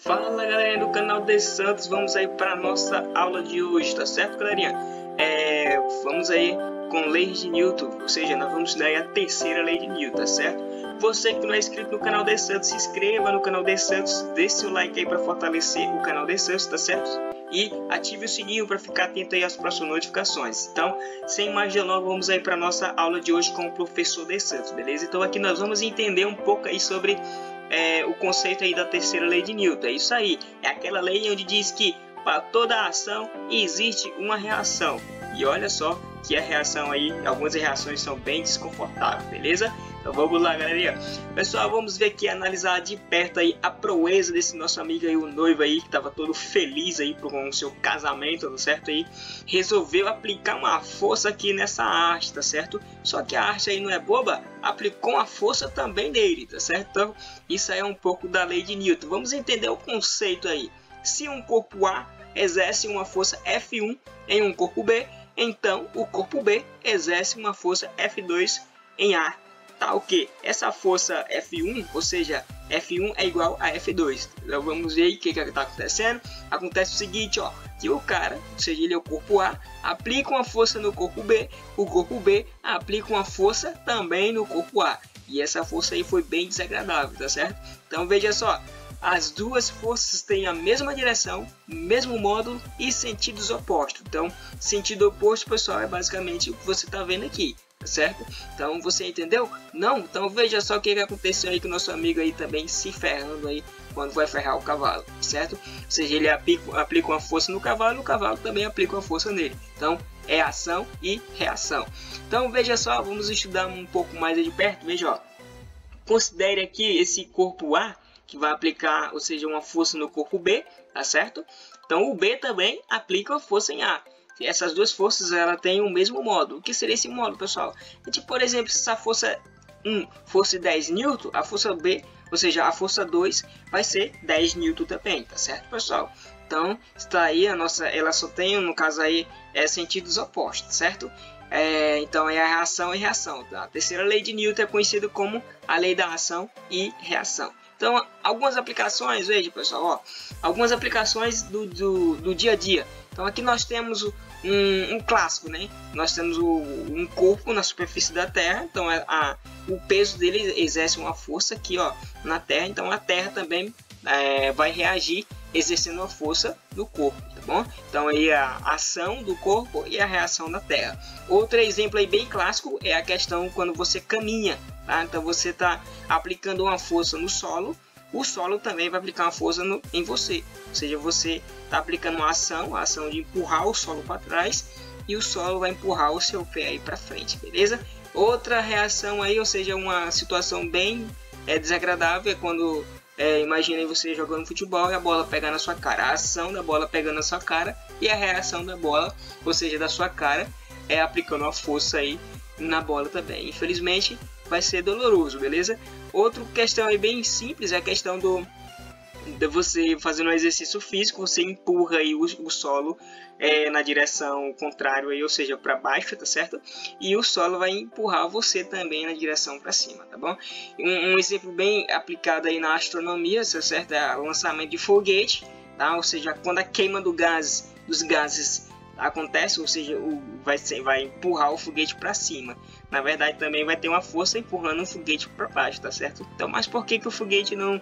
Fala galera do canal de Santos, vamos aí para nossa aula de hoje, tá certo galerinha? Vamos aí com lei de Newton, ou seja, nós vamos estudar a terceira lei de Newton, tá certo? Você que não é inscrito no canal de Santos, se inscreva no canal de Santos, deixe seu like aí para fortalecer o canal de Santos, tá certo? E ative o sininho para ficar atento aí às próximas notificações. Então, sem mais delongas, vamos aí para nossa aula de hoje com o professor de Santos, beleza? Então aqui nós vamos entender um pouco aí sobre o conceito aí da terceira lei de Newton. É isso aí, é aquela lei onde diz que para toda ação existe uma reação. E olha só que a reação aí, algumas reações são bem desconfortáveis, beleza? Então vamos lá, galerinha. Pessoal, vamos ver aqui, analisar de perto aí a proeza desse nosso amigo aí, o noivo aí, que tava todo feliz aí com o seu casamento, tá certo aí? Resolveu aplicar uma força aqui nessa haste, tá certo? Só que a haste aí não é boba, aplicou uma força também nele, tá certo? Então, isso aí é um pouco da lei de Newton. Vamos entender o conceito aí. Se um corpo A exerce uma força F1 em um corpo B, então o corpo B exerce uma força F2 em A. Tá o que? Essa força F1, ou seja, F1 é igual a F2. Então vamos ver o que está acontecendo. Acontece o seguinte, ó, que o cara, ou seja, ele é o corpo A, aplica uma força no corpo B, o corpo B aplica uma força também no corpo A. E essa força aí foi bem desagradável, tá certo? Então veja só, as duas forças têm a mesma direção, mesmo módulo e sentidos opostos. Então, sentido oposto, pessoal, é basicamente o que você está vendo aqui, tá certo? Então, você entendeu? Não? Então, veja só o que aconteceu aí com o nosso amigo aí também se ferrando aí quando vai ferrar o cavalo, certo? Ou seja, ele aplica uma força no cavalo, o cavalo também aplica uma força nele. Então, é ação e reação. Então, veja só, vamos estudar um pouco mais de perto. Veja, ó. Considere aqui esse corpo A, que vai aplicar, ou seja, uma força no corpo B, tá certo? Então o B também aplica uma força em A. Essas duas forças ela tem o mesmo módulo. O que seria esse módulo, pessoal? Por exemplo, se a força 1 fosse 10 N, a força B, ou seja, a força 2 vai ser 10 N também, tá certo, pessoal? Então está aí a nossa, ela só tem, no caso aí, sentidos opostos, certo? Então é a reação e reação. A terceira lei de Newton é conhecida como a lei da ação e reação. Então, algumas aplicações, veja pessoal, ó, algumas aplicações do dia a dia. Então, aqui nós temos um clássico, né? Nós temos um corpo na superfície da Terra, então o peso dele exerce uma força aqui, ó, na Terra. Então, a Terra também vai reagir exercendo uma força no corpo, tá bom? Então, aí a ação do corpo e a reação da Terra. Outro exemplo aí bem clássico é a questão quando você caminha. Tá? Então você está aplicando uma força no solo, o solo também vai aplicar uma força em você. Ou seja, você está aplicando uma ação, a ação de empurrar o solo para trás e o solo vai empurrar o seu pé aí para frente, beleza? Outra reação aí, ou seja, uma situação bem desagradável é quando imagine você jogando futebol e a bola pega na sua cara. A ação da bola pegando na sua cara e a reação da bola, ou seja, da sua cara, é aplicando uma força aí na bola também. Infelizmente vai ser doloroso, beleza? Outra questão aí bem simples é a questão de você fazendo um exercício físico, você empurra aí o solo na direção contrária, aí, ou seja, para baixo, tá certo? E o solo vai empurrar você também na direção para cima, tá bom? Um exemplo bem aplicado aí na astronomia, tá certo? É o lançamento de foguete, tá? Ou seja, quando a queima dos gases acontece, ou seja, vai empurrar o foguete para cima. Na verdade, também vai ter uma força empurrando o foguete para baixo, tá certo? Então, mas por que o foguete não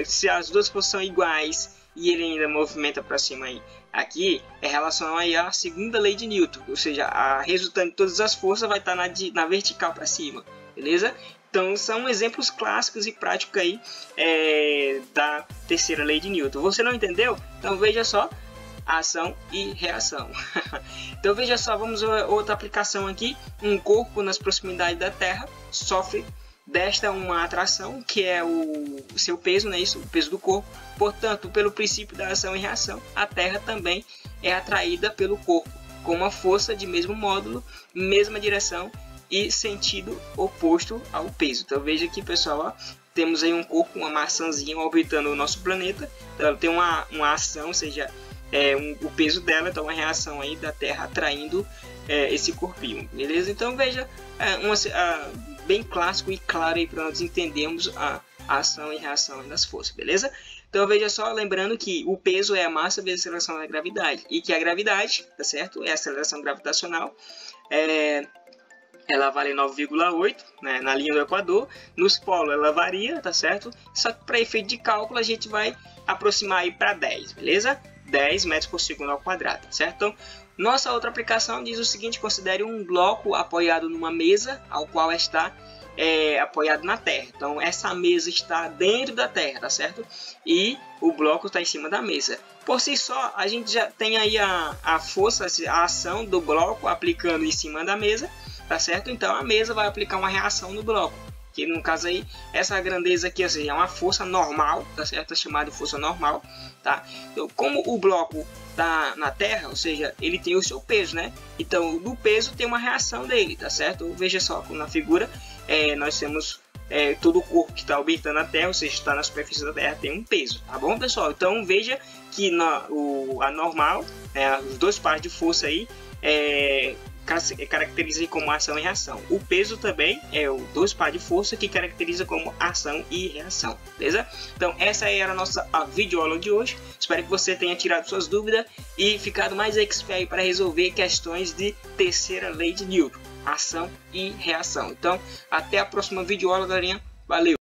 se as duas forças são iguais e ele ainda movimenta para cima aí? Aqui é relação aí à segunda lei de Newton, ou seja, a resultante de todas as forças vai estar na vertical para cima, beleza? Então, são exemplos clássicos e práticos aí da terceira lei de Newton. Você não entendeu? Então, veja só. Ação e reação. Então veja só, vamos a outra aplicação aqui. Um corpo nas proximidades da Terra sofre desta uma atração, que é o seu peso, né? Isso, o peso do corpo. Portanto, pelo princípio da ação e reação, a Terra também é atraída pelo corpo, com uma força de mesmo módulo, mesma direção e sentido oposto ao peso. Então veja aqui, pessoal, ó, temos aí um corpo, uma maçãzinha orbitando o nosso planeta. Então, ela tem uma ação, ou seja, o peso dela, então uma reação aí da Terra atraindo esse corpinho, beleza? Então veja, bem clássico e claro aí para nós entendermos a ação e reação das forças, beleza? Então veja só, lembrando que o peso é a massa vezes a aceleração da gravidade, e que a gravidade, tá certo? É a aceleração gravitacional, ela vale 9,8, né, na linha do Equador. Nos polos ela varia, tá certo? Só que para efeito de cálculo a gente vai aproximar aí para 10, beleza? 10 metros por segundo ao quadrado, tá certo? Então, nossa outra aplicação diz o seguinte: considere um bloco apoiado numa mesa, ao qual está apoiado na terra. Então, essa mesa está dentro da terra, tá certo? E o bloco está em cima da mesa. Por si só, a gente já tem aí a força, a ação do bloco aplicando em cima da mesa, tá certo? Então, a mesa vai aplicar uma reação no bloco, que no caso aí, essa grandeza aqui, ou seja, é uma força normal, tá certo? É chamada de força normal, tá? Então, como o bloco tá na terra, ou seja, ele tem o seu peso, né? Então, do peso tem uma reação dele, tá certo? Veja só, na figura, nós temos todo o corpo que está orbitando a terra, ou seja, está na superfície da terra, tem um peso, tá bom, pessoal? Então, veja que a normal, os dois pares de força aí, caracteriza como ação e reação. O peso também é o dois pares de força que caracteriza como ação e reação, beleza? Então essa era a nossa videoaula de hoje. Espero que você tenha tirado suas dúvidas e ficado mais expert para resolver questões de terceira lei de Newton, ação e reação. Então até a próxima videoaula, galerinha. Valeu!